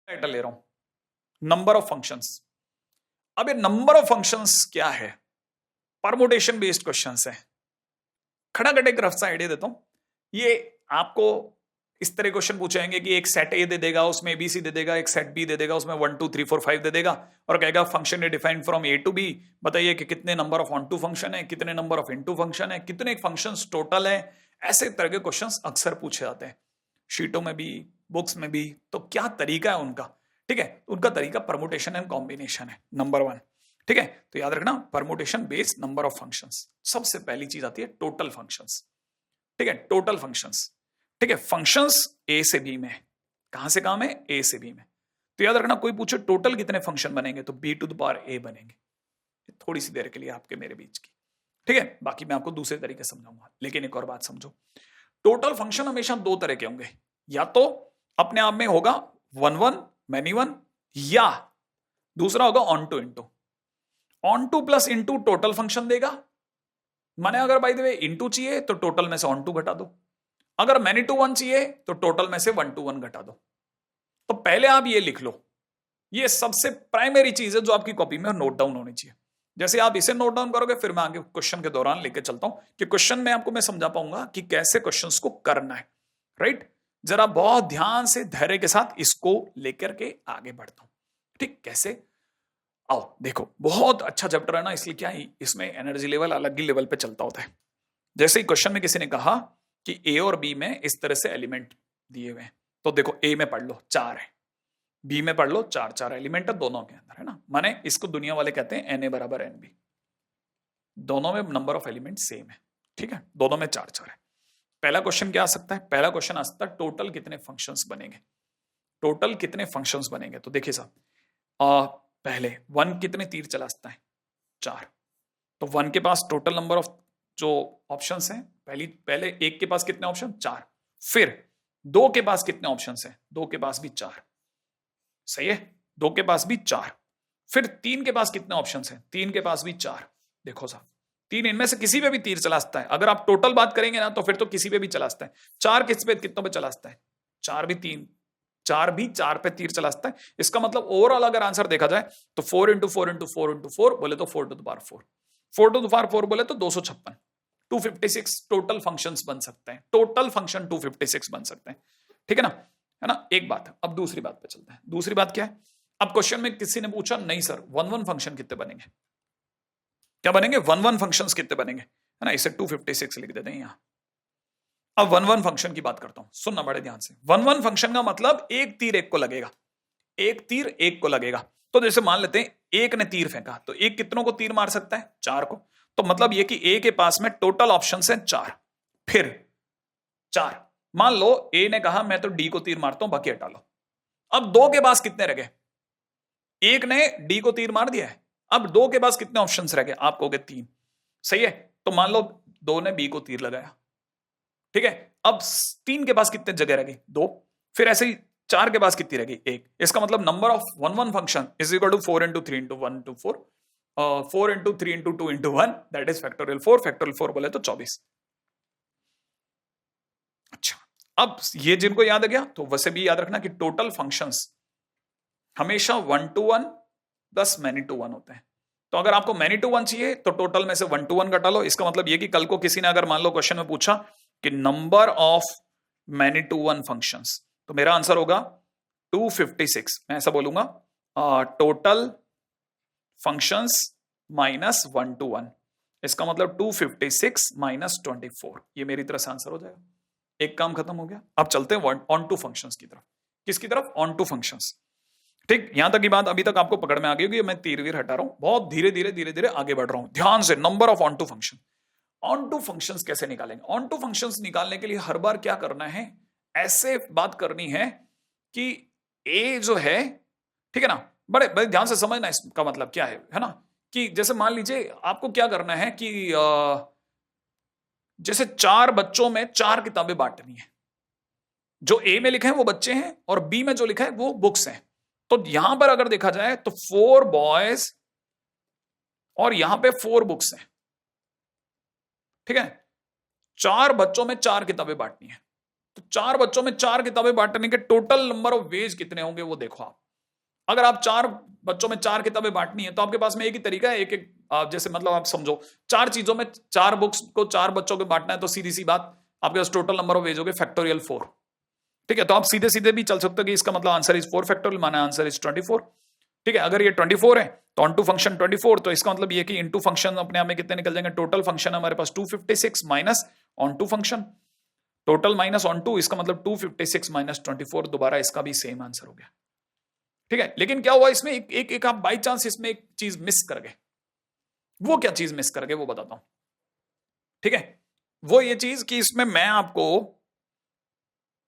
Title ले रहा हूं नंबर ऑफ फंक्शंस। अब ये नंबर ऑफ फंक्शंस क्या है? परमुटेशन बेस्ड क्वेश्चंस है। खड़ा खड़े एक रफ सा आइडिया देता हूं। ये आपको इस तरह क्वेश्चन पूछेंगे कि एक सेट ए दे देगा, उसमें एबीसी दे देगा, एक सेट बी दे देगा, उसमें 1 2 3 4 5 दे देगा और कहेगा function defined from A to B. बताइए कि कितने number of onto function है, कितने नंबर ऑफ इनटू फंक्शन है, कितने फंक्शंस टोटल है। ऐसे तरह के क्वेश्चंस अक्सर पूछे जाते हैं, शीटों में भी, बुक्स में भी। तो क्या तरीका है उनका? ठीक है, उनका तरीका परमुटेशन एंड कॉम्बिनेशन है, नंबर 1। ठीक है, तो याद रखना permutation based number of functions. सबसे पहली चीज आती है टोटल फंक्शंस। ठीक है, टोटल फंक्शंस। ठीक है, फंक्शंस ए से बी में। कहां से काम है? ए से बी में। तो याद रखना कोई पूछे टोटल कितने फंक्शन बनेंगे तो बी टू द पावर ए बनेंगे। थोड़ी सी देर के लिए आपके मेरे बीच की। ठीक है, बाकी मैं आपको दूसरे तरीके समझाऊंगा। लेकिन एक और बात समझो, टोटल फंक्शन हमेशा दो तरह के होंगे। या तो अपने आप में होगा वन वन मैनी वन, या दूसरा होगा on two into. On two plus into total function देगा। माने अगर बाय द वे इंटू चाहिए तो टोटल में से ऑन टू घटा दो, अगर मैनी टू वन चाहिए तो टोटल में से 1 to 1 घटा दो। तो पहले आप ये लिख लो, ये सबसे प्राइमरी चीज है जो आपकी कॉपी में नोट डाउन होनी चाहिए। जैसे आप इसे नोट डाउन करोगे, फिर मैं आगे क्वेश्चन के दौरान लेके चलता हूं कि क्वेश्चन में आपको मैं समझा पाऊंगा कि कैसे क्वेश्चंस को करना है। राइट, जरा बहुत ध्यान से धैर्य के साथ इसको लेकर के आगे बढ़ता हूं। ठीक, कैसे? आओ देखो, बहुत अच्छा चैप्टर है ना, इसलिए क्या है इसमें एनर्जी लेवल अलग ही लेवल पे चलता होता है। जैसे ही क्वेश्चन में किसी ने कहा कि ए और बी में इस तरह से एलिमेंट दिए हुए हैं, तो देखो ए में पढ़ लो 4 है, बी में पढ़ लो 4 4 एलिमेंट है दोनों के अंदर, है ना। माने इसको दुनिया वाले कहते हैं एन ए बराबर एन बी। दोनों में नंबर ऑफ एलिमेंट सेम है। ठीक है, दोनों में 4 4 है। पहला क्वेश्चन क्या आ सकता है? पहला क्वेश्चन आ सकता है टोटल कितने फंक्शंस बनेंगे। टोटल कितने फंक्शंस बनेंगे? तो देखिए साहब, पहले 1 कितने तीर चला सकता है? 4। तो 1 के पास टोटल नंबर ऑफ जो ऑप्शंस हैं, पहले 1 के पास कितने ऑप्शन? 4। फिर 2 के पास कितने ऑप्शंस हैं? 2 के पास भी 4। सही है, 2 के पास भी 4। फिर 3 के पास कितने ऑप्शंस हैं? 3 के पास भी 4। देखो साहब, 3 इनमें से किसी पे भी तीर चला सकता है। अगर आप टोटल बात करेंगे ना तो फिर तो किसी पे भी चला सकता है। 4 किस पे, कितनों पे चला सकता है? 4 भी 3, 4 भी 4 पे तीर चला सकता है। इसका मतलब ओवरऑल अगर आंसर देखा जाए तो 4 इंटू 4 इंटू 4 इंटू 4 बोले तो 4 to the power 4, 4 to the power 4 बोले तो 256, 256 टोटल फंक्शंस बन सकते हैं। टोटल फंक्शन 256 बन सकते हैं। ठीक है ना, है ना। एक बात है, अब दूसरी बात पे चलते हैं। दूसरी बात क्या है? अब क्वेश्चन में किसी ने पूछा नहीं सर 1 1 फंक्शन कितने बनेंगे? क्या बनेंगे? 1 1 फंक्शंस कितने बनेंगे, है ना। इसे 256 लिख देते हैं यहां। अब 1 1 फंक्शन की बात करता हूं, सुनना बड़े ध्यान से। 1 1 फंक्शन का मतलब एक तीर एक को लगेगा, एक तीर एक को लगेगा। तो जैसे मान लेते हैं एक ने तीर फेंका, तो एक कितनों को तीर मार सकता है? 4 को। तो मतलब ये कि ए के पास में टोटल ऑप्शंस हैं 4। फिर 4, मान लो ए ने कहा मैं तो डी को तीर मारता हूं, बाकी हटा लो। अब 2 के पास कितने रह गए? एक ने डी को तीर मार दिया है, अब 2 के पास कितने ऑप्शंस रह गए? आप कहोगे 3। सही है, तो मान लो 2 ने बी को तीर लगाया। ठीक है, अब 3 के पास कितने जगह रह गई? 2। फिर ऐसे ही 4 के पास कितनी रह गई? 1। इसका मतलब number of 1 1 function is equal to 4 into 3 into 1 into 4, 4 into 3 into 2 into 1, that is factorial 4। Factorial 4 बोले तो 24। अच्छा, अब ये जिनको याद आ गया तो वैसे भी याद रखना कि टोटल फंक्शंस हमेशा 1 to 1 प्लस मैनी टू 1 होते हैं। तो अगर आपको मैनी टू 1 चाहिए तो टोटल में से 1 to 1 घटा लो। इसका मतलब ये कि कल को किसी ने अगर मान लो क्वेश्चन में पूछा कि number of many to 1 functions, तो मेरा आंसर होगा 256। मैं ऐसा बोलूंगा, टोटल फंक्शंस माइनस 1 to 1। इसका मतलब 256 माइनस 24, ये मेरी तरफ से आंसर हो जाएगा। एक काम खत्म हो गया। अब चलते हैं ऑन टू फंक्शंस की तरफ। किसकी तरफ? Onto functions. ठीक, यहां तक की बात अभी तक आपको पकड़ में आ गई होगी। मैं तीर वीर हटा रहा हूं, बहुत धीरे धीरे आगे बढ़ रहा हूं। ध्यान से, number of onto function. Onto functions कैसे निकालेंगे? ऑन टू फंक्शंस निकालने के लिए हर बार क्या करना है? ऐसे बात करनी है कि ए जो है, ठीक है ना, बड़े बड़े ध्यान से समझना इसका मतलब क्या है ना। कि जैसे मान लीजिए आपको क्या करना है कि जैसे 4 बच्चों में 4 किताबें बांटनी है। जो ए में लिखे हैं वो बच्चे हैं और बी में जो लिखा है वो बुक्स हैं। तो यहां पर अगर देखा जाए तो 4 बॉयज और यहां पे 4 बुक्स हैं। ठीक है, 4 बच्चों में 4 किताबें बांटनी है। तो 4 बच्चों में 4 किताबें बांटने के टोटल नंबर ऑफ वेज कितने होंगे वो देखो आप। अगर आप 4 बच्चों में 4 किताबें बांटनी है तो आपके पास में एक ही तरीका है, एक एक जैसे मतलब आप समझो 4 चीजों में 4 बुक्स को 4 बच्चों को बांटना है, तो सीधी सी बात आपके पास टोटल नंबर ऑफ वेज हो गए फैक्टोरियल 4। ठीक है, तो आप सीधे सीधे भी चल सकते हो कि इसका मतलब आंसर इज 4 फैक्टोरियल, माना आंसर इज 24। ठीक है, अगर ये 24 है तो ऑन टू फंक्शन 24, तो इसका मतलब ये कि इनटू फंक्शन अपने आप में कितने निकल जाएंगे, टोटल फंक्शन हमारे पास 256 minus onto function, total minus onto, इसका मतलब 256 माइनस 24, दोबारा इसका भी सेम आंसर हो गया। ठीक है, लेकिन क्या हुआ इसमें एक आप बाई चांस इसमें एक चीज मिस कर गए। वो क्या चीज मिस कर गए वो बताता हूं। ठीक है, वो ये चीज कि इसमें मैं आपको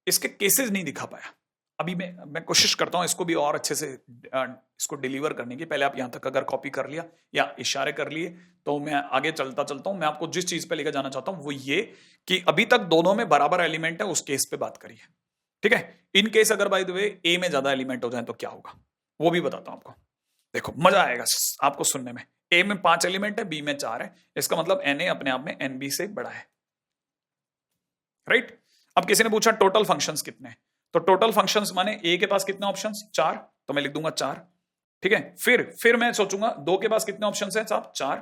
इसके केसेस नहीं दिखा पाया। अभी मैं कोशिश करता हूं इसको भी और अच्छे से इसको डिलीवर करने की। पहले आप यहां तक अगर कॉपी कर लिया या इशारे कर लिए तो मैं आगे चलता हूं। मैं आपको जिस चीज पे लेकर जाना चाहता हूं वो ये कि अभी तक दोनों में बराबर एलिमेंट है, उस केस पे बात करिए। ठीक है, इन केस अगर बाय द वे ए में ज्यादा एलिमेंट हो जाए तो क्या होगा वो भी बताता हूं आपको। देखो मजा आएगा आपको सुनने में। ए में 5 एलिमेंट है, बी में 4 है, इसका मतलब एन ए अपने आप में एन बी से बड़ा है। राइट, अब किसी ने पूछा टोटल फंक्शंस कितने, तो टोटल फंक्शंस माने ए के पास कितने ऑप्शंस, 4, तो मैं लिख दूंगा 4। ठीक है, फिर मैं सोचूंगा 2 के पास कितने ऑप्शंस हैं साहब, 4।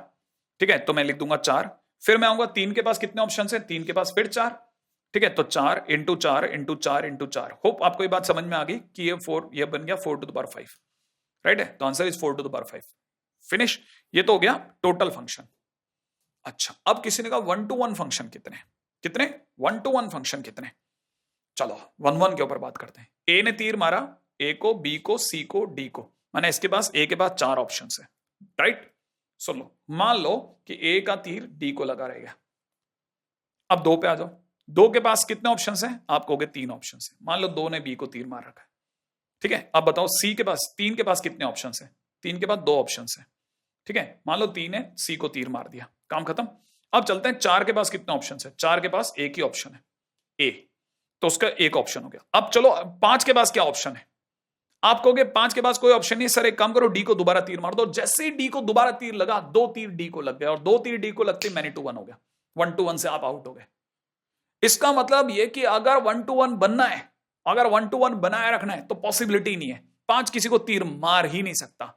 ठीक है, तो मैं लिख दूंगा 4। फिर मैं आऊंगा 3 के पास कितने ऑप्शंस हैं, 3 के पास फिर 4। ठीक है, तो 4 इंटू 4 इंटू 4 इंटू 4। होप आपको ये बात समझ में आ गई कि ये बन गया 4 टू द पावर 5। राइट है, तो answer is 4 to the power 5। Finish, ये तो हो गया टोटल फंक्शन। अच्छा, अब किसी ने कहा 1 to 1 फंक्शन कितने कितने, 1 to 1 फंक्शन कितने। चलो 1 1 के ऊपर बात करते हैं। ए ने तीर मारा ए को, बी को, सी को, डी को, माने इसके पास ए के पास 4 ऑप्शन है। राइट, सुन लो, मान लो कि ए का तीर डी को लगा रहेगा। अब 2 पे आ जाओ, 2 के पास कितने ऑप्शन हैं, आप कहोगे 3 ऑप्शन है। मान लो 2 ने बी को तीर मार रखा है। ठीक है, अब बताओ सी के पास, 3 के पास कितने ऑप्शन है, 3 के पास 2 ऑप्शन है। ठीक है, मान लो 3 ने सी को तीर मार दिया, काम खत्म। अब चलते हैं 4 के पास कितने ऑप्शन है, 4 के पास एक ही ऑप्शन है ए, तो उसका एक ऑप्शन हो गया। अब चलो 5 के पास क्या ऑप्शन है, आप कहोगे 5 के पास कोई ऑप्शन नहीं सर, एक काम करो डी को दोबारा तीर मार दो। जैसे ही डी को दोबारा तीर लगा, 2 तीर डी को लग गया, और 2 तीर डी को लगते मैनी टू 1 हो गया। 1 to 1 से आप आउट हो गए। इसका मतलब यह कि अगर 1 to 1 बनना है, अगर 1 to 1 बनाए रखना है तो पॉसिबिलिटी नहीं है, 5 किसी को तीर मार ही नहीं सकता।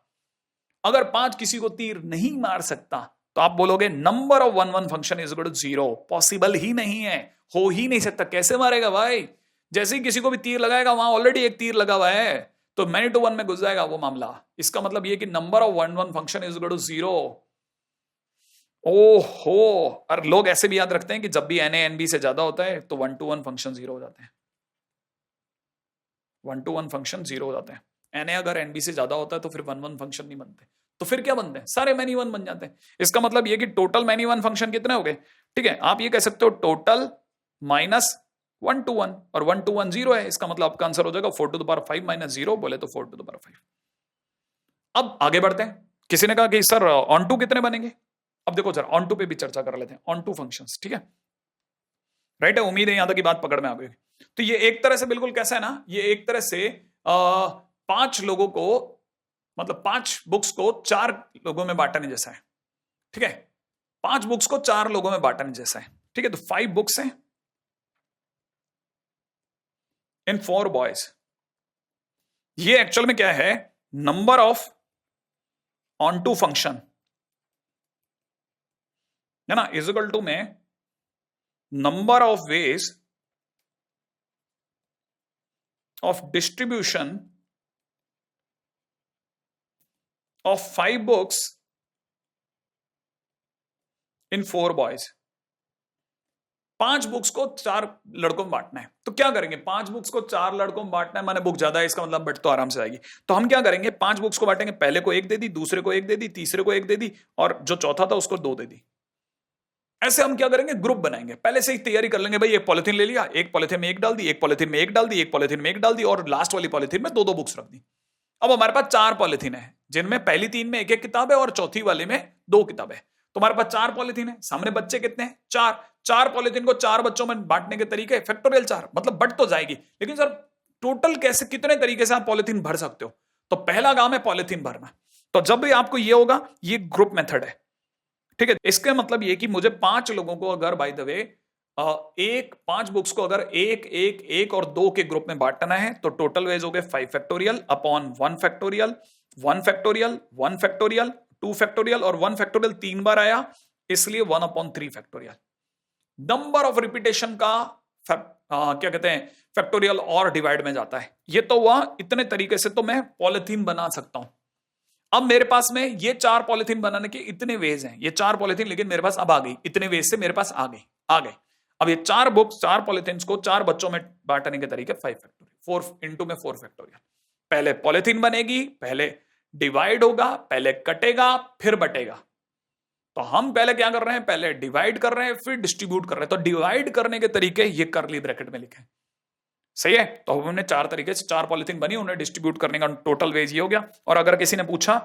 अगर 5 किसी को तीर नहीं मार सकता तो आप बोलोगे number of 1 1 function is equal to 0। Possible ही नहीं है, हो ही नहीं सकता। कैसे मारेगा भाई, जैसे ही किसी को भी तीर लगाएगा वहां ऑलरेडी एक तीर लगा हुआ है, तो मैनी टू 1 में घुस जाएगा वो मामला। इसका मतलब ये कि number of 1 1 function is equal to 0। ओहो, और लोग ऐसे भी याद रखते हैं कि जब भी एन ए एन बी से ज्यादा होता है तो 1 to 1 फंक्शन 0 हो जाते हैं। 1 to 1 फंक्शन 0 हो जाते हैं। एन ए अगर एन बी से ज्यादा होता है तो फिर 1 1 फंक्शन नहीं बनते, तो फिर क्या बनते हैं, सारे मैनी 1 बन जाते हैं। इसका मतलब ये कि टोटल मैनी 1 फंक्शन कितने हो गए। ठीक है, आप ये कह सकते हो टोटल माइनस 1 to 1, और 1 to 1 0 है। इसका मतलब आपका आंसर हो जाएगा 4 to the power 5 माइनस 0, बोले तो 4 to the power 5। अब आगे बढ़ते हैं। किसी ने कहा कि सर ऑन टू कितने बनेंगे। अब देखो सर, ऑन टू पे भी चर्चा कर लेते हैं, ऑन टू फंक्शंस। ठीक है, राइट है, उम्मीद है यहां तक की बात पकड़ में आ गई। तो ये एक तरह से बिल्कुल कैसा है ना, ये एक तरह से 5 लोगों को, मतलब 5 बुक्स को 4 लोगों में बांटने जैसा है। ठीक है, 5 बुक्स को 4 लोगों में बांटने जैसा है। ठीक है, तो 5 बुक्स हैं इन 4 बॉयज। ये एक्चुअल में क्या है, number of onto function है ना, इज इक्वल टू में number of ways of distribution of 5 books in 4 boys. 5 books को 4 लड़कों में बांटना है, तो क्या करेंगे, 5 बुक्स को 4 लड़कों में बांटना है, माने बुक ज्यादा है, इसका मतलब बट तो आराम से आएगी। तो हम क्या करेंगे, 5 बुक्स को बांटेंगे, पहले को 1 दे दी, दूसरे को 1 दे दी, तीसरे को 1 दे दी, और जो चौथा था उसको 2 दे दी। ऐसे हम क्या करेंगे, ग्रुप बनाएंगे, पहले से ही तैयारी कर लेंगे। भाई एक पॉलिथीन ले लिया, एक पॉलिथीन में 1 डाल दी, एक पॉलिथीन में 1 डाल दी, एक पॉलिथीन में 1 डाल दी, और लास्ट वाली पॉलिथीन में 2 बुक्स रख दी। अब हमारे पास 4 पॉलिथीन है, जिनमें पहली 3 में 1 किताब है और चौथी वाले में 2 किताब है। तो हमारे पास 4 पॉलिथीन है, सामने बच्चे कितने हैं, 4 पॉलिथीन को 4 बच्चों में बांटने के तरीके फैक्टोरियल 4, मतलब बट तो जाएगी, लेकिन सर टोटल कैसे, कितने तरीके से आप पॉलिथीन भर सकते हो। तो पहला काम है पॉलिथीन भरना। तो जब भी आपको ये होगा, ये ग्रुप मेथड है। ठीक है, इसका मतलब ये कि मुझे 5 लोगों को अगर बाय द वे एक 5 बुक्स को अगर एक एक एक और 2 के ग्रुप में बांटना है तो टोटल वेज हो गए 5 factorial upon 1 factorial 1 factorial 1 factorial 2 factorial और 1 फैक्टोरियल 3 बार आया, इसलिए 1/3 फैक्टोरियल। नंबर ऑफ रिपीटेशन का क्या कहते हैं फैक्टोरियल और डिवाइड में जाता है। ये तो हुआ इतने तरीके से तो मैं पॉलिथीन बना सकता हूं। अब मेरे पास में ये 4 पॉलिथीन बनाने के इतने वेज हैं, ये 4 पॉलिथीन लेकिन मेरे पास अब आ गई, इतने वेज से मेरे पास आ गए। अब ये 4 बुक्स 4 पॉलिथीन को 4 बच्चों में बांटने के तरीके 5 फैक्टोरियल 4 इंटू में 4 फैक्टोरियल। पहले पॉलिथीन बनेगी, पहले डिवाइड होगा, पहले कटेगा, फिर बटेगा। तो हम पहले क्या कर रहे हैं, पहले डिवाइड कर रहे हैं फिर डिस्ट्रीब्यूट कर रहे हैं। तो डिवाइड करने के तरीके ये कर्ली ब्रैकेट में लिखे, सही है। तो हमने 4 तरीके से 4 पॉलिथीन बनी, उन्हें डिस्ट्रीब्यूट करने का टोटल वेज ये हो गया। और अगर किसी ने पूछा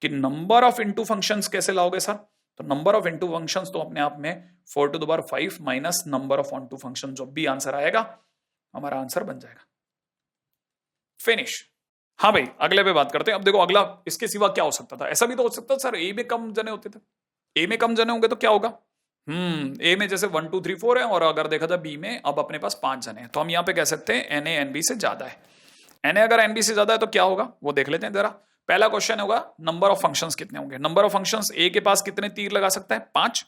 कि नंबर ऑफ इनटू फंक्शंस कैसे लाओगे सर, तो नंबर ऑफ इनटू फंक्शंस तो अपने आप में 4 to the power 5 minus number of onto function, जो भी आंसर आएगा हमारा आंसर बन जाएगा। फिनिश। हाँ भाई, अगले पे बात करते हैं। अब देखो अगला इसके सिवा क्या हो सकता था, ऐसा भी तो हो सकता था सर ए में कम जने होते थे। ए में कम जने होंगे तो क्या होगा, ए में जैसे 1 2 3 4 है, और अगर देखा जाए बी में अब अपने पास 5 जने हैं, तो हम यहाँ पे कह सकते हैं एन ए एन बी से ज्यादा है। एन ए अगर एन बी से ज्यादा है तो क्या होगा वो देख लेते हैं जरा। पहला क्वेश्चन होगा नंबर ऑफ फंक्शंस कितने होंगे। नंबर ऑफ फंक्शंस ए के पास कितने तीर लगा सकता है, 5,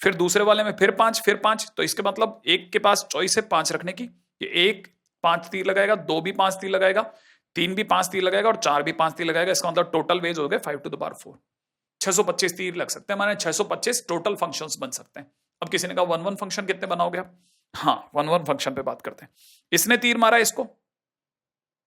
फिर दूसरे वाले में फिर 5 फिर 5, तो इसके मतलब एक के पास चॉइस है 5 रखने की। ये एक 5 तीर लगाएगा, 2 भी 5 तीर लगाएगा, 3 भी 5 तीर लगाएगा और 4 भी 5 तीर लगाएगा। इसका मतलब टोटल वेज हो गए 5 टू द पावर 4, 625 तीर लग सकते हैं, माने 625 टोटल फंक्शंस बन सकते हैं। अब किसी ने कहा 1 1 फंक्शन कितने बनाओगे आप, हाँ 1 1 फंक्शन पे बात करते हैं। इसने तीर मारा इसको,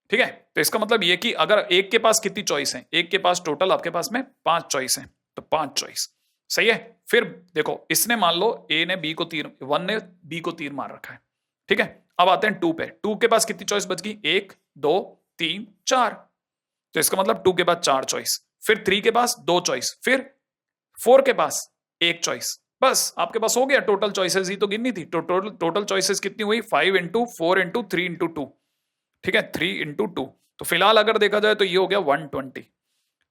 ठीक है, तो इसका मतलब ये कि अगर एक के पास कितनी चॉइस है, एक के पास टोटल आपके पास में 5 चॉइस है, तो 5 चॉइस, सही है। फिर देखो इसने मान लो ए ने बी को तीर, 1 ने बी को तीर मार रखा है, ठीक है। अब आते हैं 2 पे, 2 के पास कितनी चॉइस बच गई, 1 2 3 4, तो इसका मतलब 2 के पास 4 चॉइस, फिर 3 के पास 2 चॉइस, फिर 4 के पास 1 चॉइस, बस आपके पास हो गया टोटल चॉइसेस। ही तो गिननी थी, तो टोटल चॉइसेस कितनी हुई, 5 इंटू 4 इंटू 3 इंटू 2, ठीक है, 3 इंटू 2। तो फिलहाल अगर देखा जाए तो ये हो गया 120।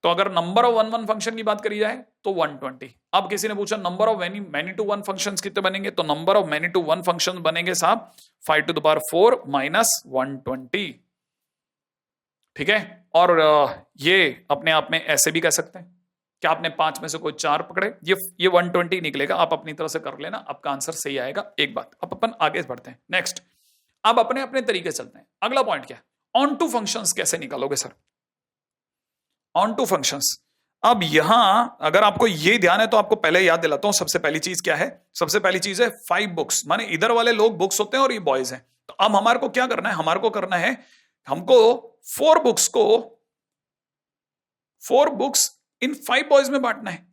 तो अगर नंबर ऑफ 1 1 फंक्शन की बात करी जाए तो 120। अब किसी ने पूछा number of many to 1 function कितने बनेंगे, तो number of many to 1 function बनेंगे साहब 5 टू द पावर 4 माइनस 120, ठीक है। और ये अपने आप में ऐसे भी कह सकते हैं कि आपने 5 में से कोई 4 पकड़े, ये 120 निकलेगा, आप अपनी तरफ से कर लेना, आपका आंसर सही आएगा। एक बात, अब अपन आगे बढ़ते हैं नेक्स्ट। अब अपने अपने तरीके चलते हैं। अगला पॉइंट क्या है, ऑन टू फंक्शंस कैसे निकालोगे सर, ऑन टू फंक्शंस। अब यहां अगर आपको ये ध्यान है तो आपको पहले याद दिलाता हूं, सबसे पहली चीज क्या है, सबसे पहली चीज है 5 बुक्स, माने इधर वाले लोग बुक्स होते हैं और ये बॉयज हैं। तो अब हमारे को क्या करना है, हमारे को करना है, हमको 4 बुक्स इन 5 बॉयज में बांटना है।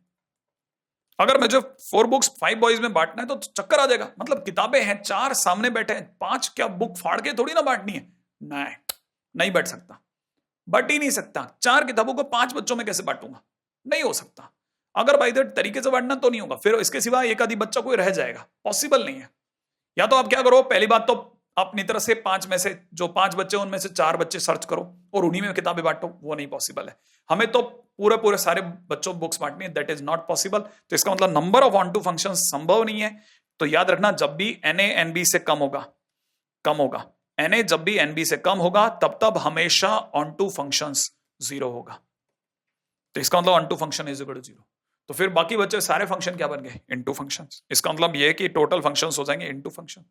अगर मुझे 4 बुक्स 5 बॉयज में बांटना है तो चक्कर आ जाएगा, मतलब किताबें हैं 4 सामने बैठे हैं, 5 क्या बुक फाड़ के थोड़ी ना बांटनी है, नहीं बैठ सकता, बट ही नहीं सकता। 4 किताबों को 5 बच्चों में कैसे बांटूंगा, नहीं हो सकता। अगर बाई दैट तरीके से बांटना तो नहीं होगा, फिर इसके सिवा एक आधी बच्चा कोई रह जाएगा, पॉसिबल नहीं है। या तो आप क्या करो, पहली बात तो अपनी तरह से 5 में से जो 5 बच्चे उनमें से 4 बच्चे सर्च करो और उन्हीं में किताबें बांटो, वो नहीं पॉसिबल है। हमें तो पूरे सारे बच्चों बुक्स बांटनी है, दैट इज नॉट पॉसिबल। तो इसका मतलब number of onto function संभव नहीं है। तो याद रखना, जब भी एन ए एन बी से कम होगा, एन ए जब भी एन बी से कम होगा तब हमेशा ऑन टू फंक्शन 0 होगा। तो इसका मतलब onto function is equal to 0। तो फिर बाकी बच्चे सारे फंक्शन क्या बन गए, इनटू फंक्शंस। इसका मतलब यह है कि टोटल फंक्शंस हो जाएंगे इनटू फंक्शन।